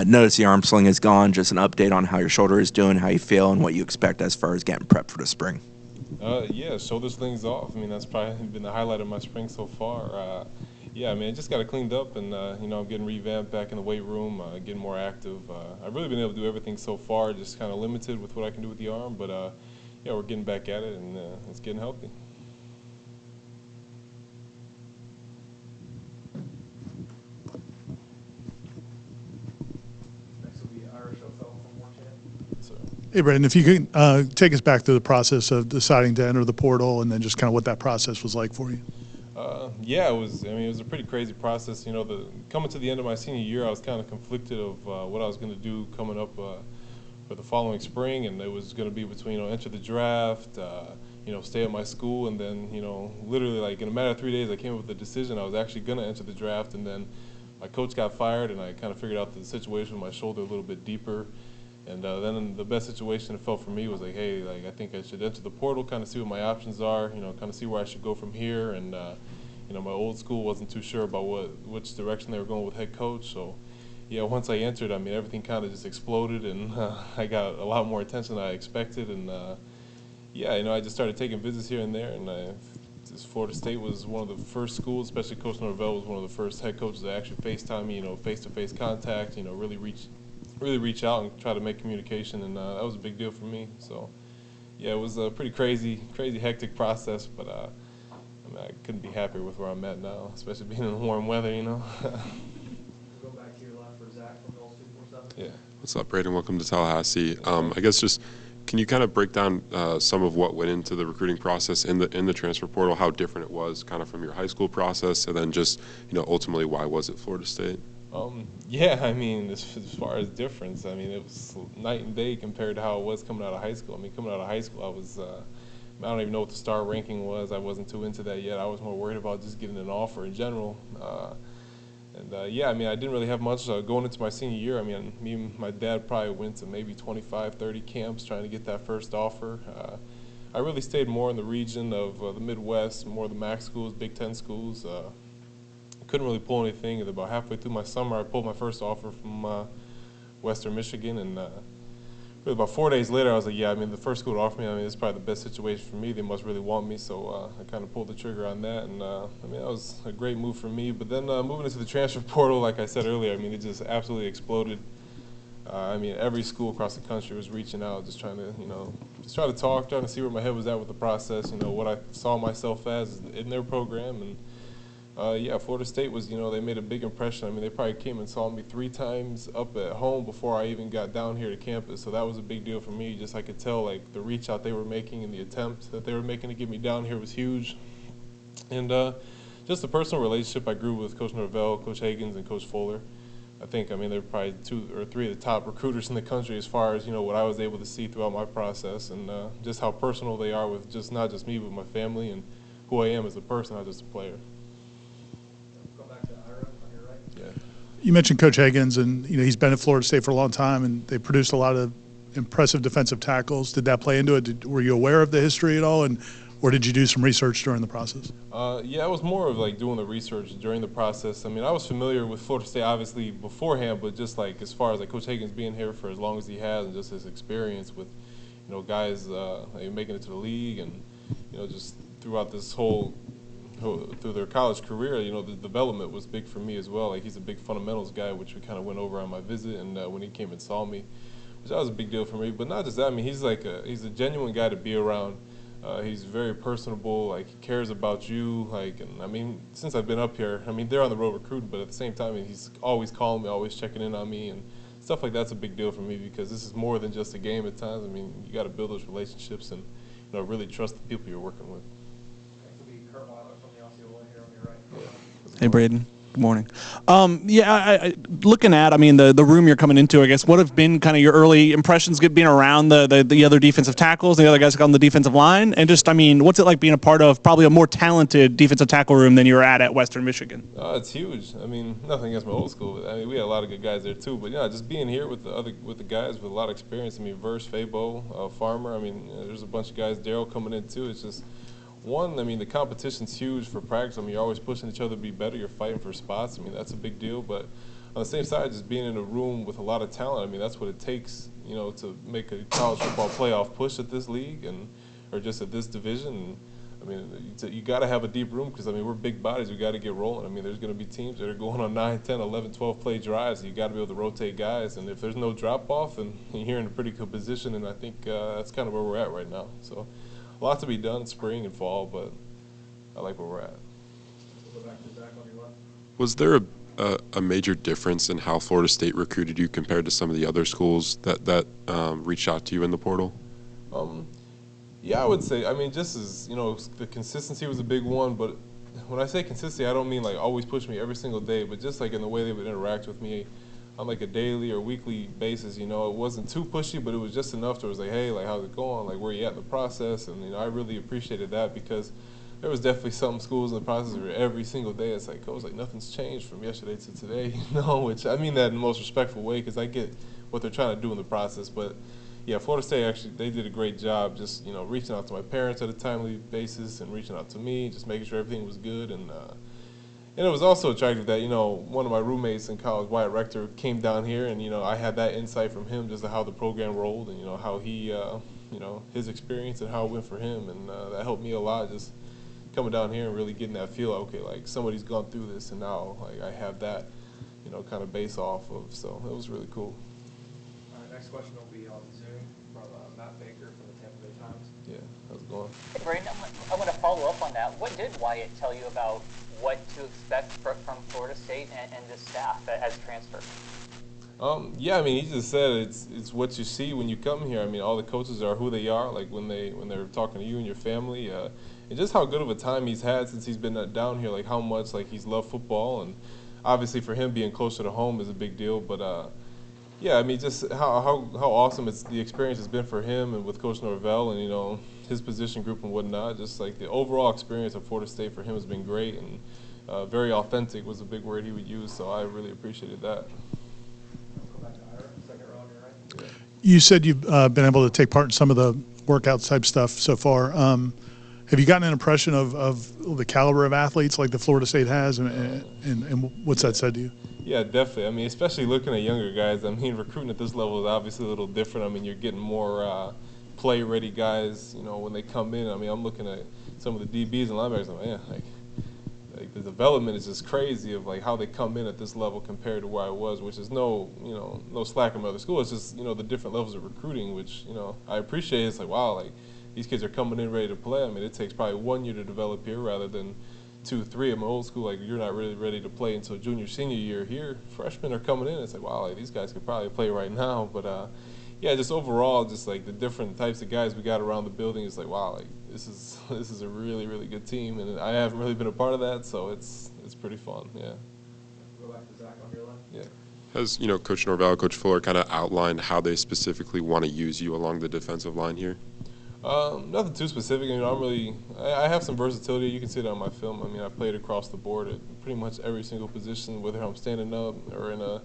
Notice the arm sling is gone. Just an update on how your shoulder is doing, how you feel, and what you expect as far as getting prepped for the spring. Yeah, shoulder sling's off. I mean, that's probably been the highlight of my spring so far. Yeah, I mean, I just got it cleaned up, and I'm getting revamped back in the weight room, getting more active. I've really been able to do everything so far, just kind of limited with what I can do with the arm, but yeah, we're getting back at it, and it's getting healthy. Hey, Braden, if you could take us back to the process of deciding to enter the portal and then just kind of what that process was like for you. Yeah, it was. I mean, it was a pretty crazy process. Coming to the end of my senior year, I was kind of conflicted of what I was going to do coming up for the following spring, and it was going to be between enter the draft, stay at my school, and then literally like in a matter of 3 days, I came up with the decision I was actually going to enter the draft, and then my coach got fired, and I kind of figured out the situation with my shoulder a little bit deeper. And then the best situation it felt for me was like, hey, like I think I should enter the portal, kind of see what my options are, kind of see where I should go from here. And my old school wasn't too sure about which direction they were going with head coach. So yeah, once I entered, I mean, everything kind of just exploded, and I got a lot more attention than I expected. And yeah, I just started taking visits here and there, and Florida State was one of the first schools, especially Coach Norvell was one of the first head coaches that actually FaceTime me, face-to-face contact, really reach out and try to make communication, and that was a big deal for me. So yeah, it was a pretty crazy, hectic process, but I couldn't be happier with where I'm at now, especially being in the warm weather, Go back to your left for Zach from Noles 247. Yeah. What's up, Braden? Welcome to Tallahassee. I guess just can you kind of break down some of what went into the recruiting process in the transfer portal, how different it was kind of from your high school process, and then just ultimately why was it Florida State? Yeah, I mean, as far as difference, I mean, it was night and day compared to how it was coming out of high school. I mean, coming out of high school, I don't even know what the star ranking was. I wasn't too into that yet. I was more worried about just getting an offer in general. Yeah, I mean, I didn't really have much going into my senior year. I mean, me and my dad probably went to maybe 25, 30 camps trying to get that first offer. I really stayed more in the region of the Midwest, more of the MAC schools, Big Ten schools. Couldn't really pull anything, and about halfway through my summer, I pulled my first offer from Western Michigan, and really about 4 days later, I was like, yeah, I mean, the first school to offer me, I mean, it's probably the best situation for me. They must really want me, so I kind of pulled the trigger on that, and I mean, that was a great move for me. But then moving into the transfer portal, like I said earlier, I mean, it just absolutely exploded. I mean, every school across the country was reaching out, just trying to, just trying to talk, trying to see where my head was at with the process, what I saw myself as in their program, and yeah, Florida State was, they made a big impression. I mean, they probably came and saw me 3 times up at home before I even got down here to campus. So that was a big deal for me. Just I could tell, like, the reach out they were making and the attempt that they were making to get me down here was huge. And just the personal relationship I grew with Coach Norvell, Coach Higgins, and Coach Fuller. I think, I mean, they're probably 2 or 3 of the top recruiters in the country as far as, what I was able to see throughout my process, and just how personal they are with not just me, but my family and who I am as a person, not just a player. You mentioned Coach Higgins, and he's been at Florida State for a long time, and they produced a lot of impressive defensive tackles. Did that play into it? Were you aware of the history at all, or did you do some research during the process? Yeah, it was more of like doing the research during the process. I mean, I was familiar with Florida State obviously beforehand, but just like as far as like Coach Higgins being here for as long as he has, and just his experience with guys making it to the league, and just throughout this whole. Through their college career, the development was big for me as well. Like, he's a big fundamentals guy, which we kind of went over on my visit, and when he came and saw me, which that was a big deal for me. But not just that, I mean, he's a genuine guy to be around. He's very personable, like, he cares about you, like, and I mean, since I've been up here, I mean, they're on the road recruiting, but at the same time, he's always calling me, always checking in on me, and stuff like that's a big deal for me because this is more than just a game at times. I mean, you got to build those relationships and, really trust the people you're working with. Hey, Braden. Good morning. Yeah, looking at, I mean, the room you're coming into, I guess, what have been kind of your early impressions being around the other defensive tackles, the other guys on the defensive line? And just, I mean, what's it like being a part of probably a more talented defensive tackle room than you were at Western Michigan? It's huge. I mean, nothing against my old school. I mean, we had a lot of good guys there too. But, just being here with the guys with a lot of experience. I mean, Verse, Fabo, Farmer. I mean, there's a bunch of guys, Daryl coming in too. It's just, one, I mean, the competition's huge for practice. I mean, you're always pushing each other to be better. You're fighting for spots. I mean, that's a big deal. But on the same side, just being in a room with a lot of talent, I mean, that's what it takes, you know, to make a college football playoff push at this league or just at this division. I mean, you got to have a deep room because, I mean, we're big bodies. We got to get rolling. I mean, there's going to be teams that are going on 9, 10, 11, 12 play drives. You got to be able to rotate guys. And if there's no drop off, then you're in a pretty good position. And I think that's kind of where we're at right now. So a lot to be done spring and fall, but I like where we're at. We'll go back to Zach on your left. Was there a major difference in how Florida State recruited you compared to some of the other schools that reached out to you in the portal? Yeah, I would say, I mean, just as, you know, the consistency was a big one, but when I say consistency, I don't mean like always push me every single day, but just like in the way they would interact with me on like a daily or weekly basis, you know, it wasn't too pushy, but it was just enough to where it was like, hey, like, how's it going? Like, where you at in the process? And, you know, I really appreciated that because there was definitely some schools in the process where every single day it's like, Coach, like, nothing's changed from yesterday to today, you know, which I mean that in the most respectful way because I get what they're trying to do in the process, but yeah, Florida State actually, they did a great job just, you know, reaching out to my parents at a timely basis and reaching out to me, just making sure everything was good. And it was also attractive that, you know, one of my roommates in college, Wyatt Rector, came down here and, you know, I had that insight from him just to how the program rolled and, you know, how he, you know, his experience and how it went for him. And that helped me a lot just coming down here and really getting that feel, okay, like somebody's gone through this and now, like, I have that, you know, kind of base off of. So it was really cool. All right, next question will be on Zoom from Matt Baker from the Tampa Bay Times. Yeah, how's it going? Hey, Braden, I want to follow up on that. What did Wyatt tell you about what to expect from Florida State and this staff as transfer? Yeah, I mean, he just said it's what you see when you come here. I mean, all the coaches are who they are, like when they're talking to you and your family, and just how good of a time he's had since he's been down here, like how much like he's loved football, and obviously for him being closer to home is a big deal, but yeah, I mean, just how awesome the experience has been for him and with Coach Norvell and, you know, his position group and whatnot. Just like the overall experience of Florida State for him has been great and very authentic was a big word he would use. So I really appreciated that. Go back to Ira, second row on your right. Yeah. You said you've been able to take part in some of the workout type stuff so far. Have you gotten an impression of the caliber of athletes like the Florida State has, and what's that said to you? Yeah, definitely. I mean, especially looking at younger guys. I mean, recruiting at this level is obviously a little different. I mean, you're getting more play-ready guys, you know, when they come in. I mean, I'm looking at some of the DBs and linebackers. I'm like, man, like the development is just crazy of like how they come in at this level compared to where I was, which is no slack in other schools. It's just, you know, the different levels of recruiting, which, you know, I appreciate. It's like, wow, like these kids are coming in ready to play. I mean, it takes probably 1 year to develop here rather than 2, 3. I'm old school, like you're not really ready to play until junior, senior year. Here, freshmen are coming in. It's like, wow, like, these guys could probably play right now. But yeah, just overall, just like the different types of guys we got around the building. It's like, wow, like this is a really, really good team, and I haven't really been a part of that, so it's pretty fun. Yeah. Go back to Zach on your left. Yeah. Has, you know, Coach Norvell, Coach Fuller kind of outlined how they specifically want to use you along the defensive line here? Nothing too specific. You know, I have some versatility. You can see that on my film. I mean, I played across the board at pretty much every single position, whether I'm standing up or in a,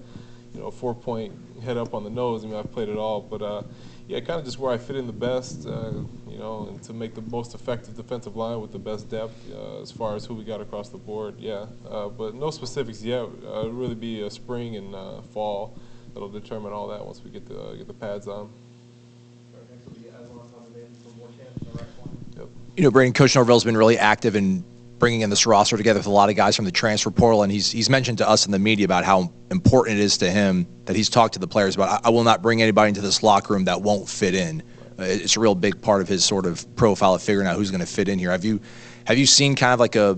you know, 4-point head up on the nose. I mean, I've played it all. But yeah, kind of just where I fit in the best, you know, and to make the most effective defensive line with the best depth as far as who we got across the board. Yeah, but no specifics yet. It'll really be a spring and fall that'll determine all that once we get the pads on. Next will be from Warchant in the right corner. Yep. You know, Braden, Coach Norvell's been really active in bringing in this roster together with a lot of guys from the transfer portal, and he's mentioned to us in the media about how important it is to him that he's talked to the players about, I will not bring anybody into this locker room that won't fit in. It's a real big part of his sort of profile of figuring out who's going to fit in here. Have you seen kind of like a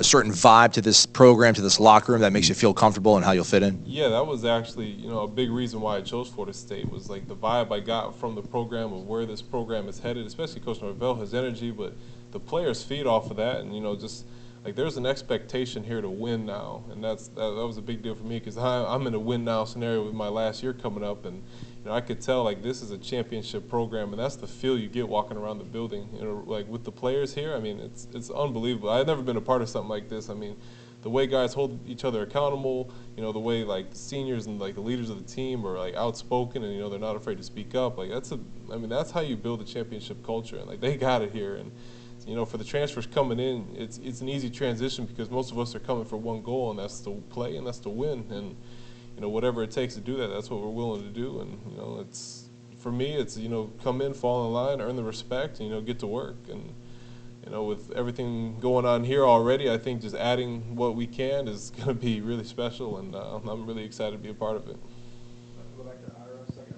certain vibe to this program, to this locker room that makes you feel comfortable and how you'll fit in? Yeah, that was actually, you know, a big reason why I chose Florida State was like the vibe I got from the program of where this program is headed, especially Coach Norvell, his energy, but the players feed off of that, and, you know, just like there's an expectation here to win now, and that was a big deal for me because I'm in a win now scenario with my last year coming up, and, you know, I could tell like this is a championship program, and that's the feel you get walking around the building. You know, like with the players here, I mean, it's unbelievable. I've never been a part of something like this. I mean, the way guys hold each other accountable, you know, the way like the seniors and like the leaders of the team are like outspoken, and, you know, they're not afraid to speak up. Like that's how you build a championship culture, and like they got it here. And, you know, for the transfers coming in, it's an easy transition because most of us are coming for one goal, and that's to play and that's to win. And whatever it takes to do that, that's what we're willing to do. And it's for me, it's come in, fall in line, earn the respect, and get to work. And with everything going on here already, I think just adding what we can is going to be really special, and I'm really excited to be a part of it. Go back to Ira a second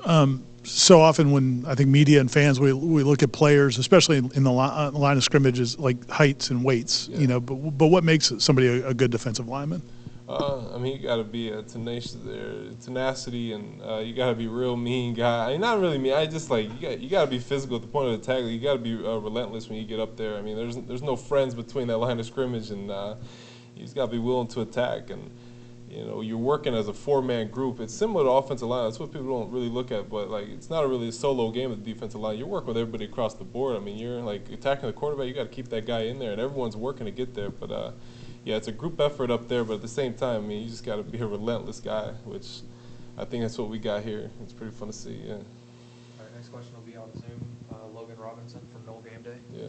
earlier. So often when I think media and fans, we look at players, especially in the line of scrimmages, like heights and weights, but what makes somebody a good defensive lineman? I mean, you got to be a tenacity, and you got to be a real mean guy. I mean, not really mean. I just you got to be physical at the point of the tackle. You got to be relentless when you get up there. I mean, there's no friends between that line of scrimmage, and you just got to be willing to attack. And you're working as a four-man group. It's similar to offensive line. That's what people don't really look at. But it's not really a solo game with the defensive line. You're working with everybody across the board. I mean, you're attacking the quarterback. You got to keep that guy in there, and everyone's working to get there. But yeah, it's a group effort up there, but at the same time, I mean, you just got to be a relentless guy, which I think that's what we got here. It's pretty fun to see, yeah. All right, next question will be on Zoom. Logan Robinson from Nole Game Day. Yeah.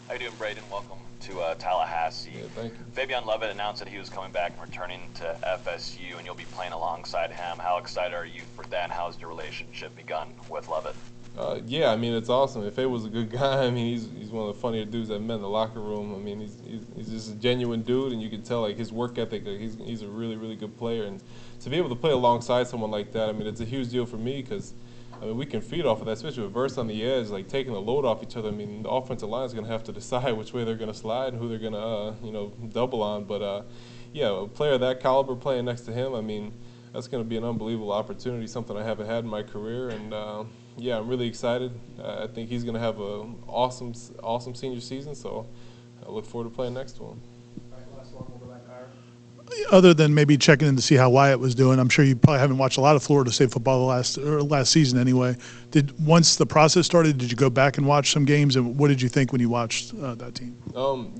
How you doing, Braden? Welcome to Tallahassee. Yeah, thank you. Fabian Lovett announced that he was coming back and returning to FSU, and you'll be playing alongside him. How excited are you for that, and how's your relationship begun with Lovett? Yeah, I mean, it's awesome. If Faye was a good guy, I mean, he's one of the funnier dudes I've met in the locker room. I mean, he's just a genuine dude, and you can tell his work ethic. He's a really, really good player, and to be able to play alongside someone like that, I mean, it's a huge deal for me because I mean, we can feed off of that, especially with Verse on the edge, taking the load off each other. I mean, the offensive line is going to have to decide which way they're going to slide and who they're going to double on. But yeah, a player of that caliber playing next to him, I mean, that's going to be an unbelievable opportunity, something I haven't had in my career, and yeah, I'm really excited. I think he's going to have an awesome senior season, so I look forward to playing next to him. All right, last one. We'll go back to Ira. Other than maybe checking in to see how Wyatt was doing, I'm sure you probably haven't watched a lot of Florida State football last season anyway. Once the process started, did you go back and watch some games, and what did you think when you watched that team?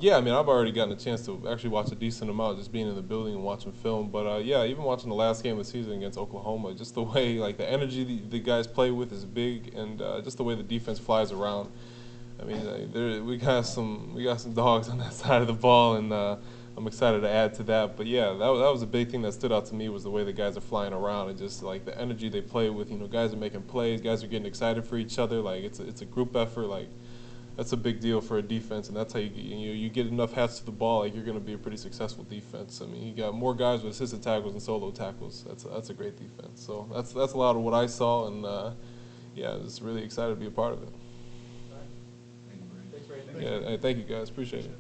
Yeah, I mean, I've already gotten a chance to actually watch a decent amount just being in the building and watching film. But yeah, even watching the last game of the season against Oklahoma, just the way the energy the guys play with is big, and just the way the defense flies around. I mean, we got some dogs on that side of the ball, and I'm excited to add to that. But yeah, that was a big thing that stood out to me, was the way the guys are flying around and just the energy they play with. Guys are making plays, guys are getting excited for each other. It's a group effort. That's a big deal for a defense, and that's how you get enough hats to the ball. You're going to be a pretty successful defense. I mean, you got more guys with assisted tackles and solo tackles. That's a great defense. So that's a lot of what I saw, and yeah, just really excited to be a part of it. Thanks, Brady. Yeah, thank you guys. Appreciate it.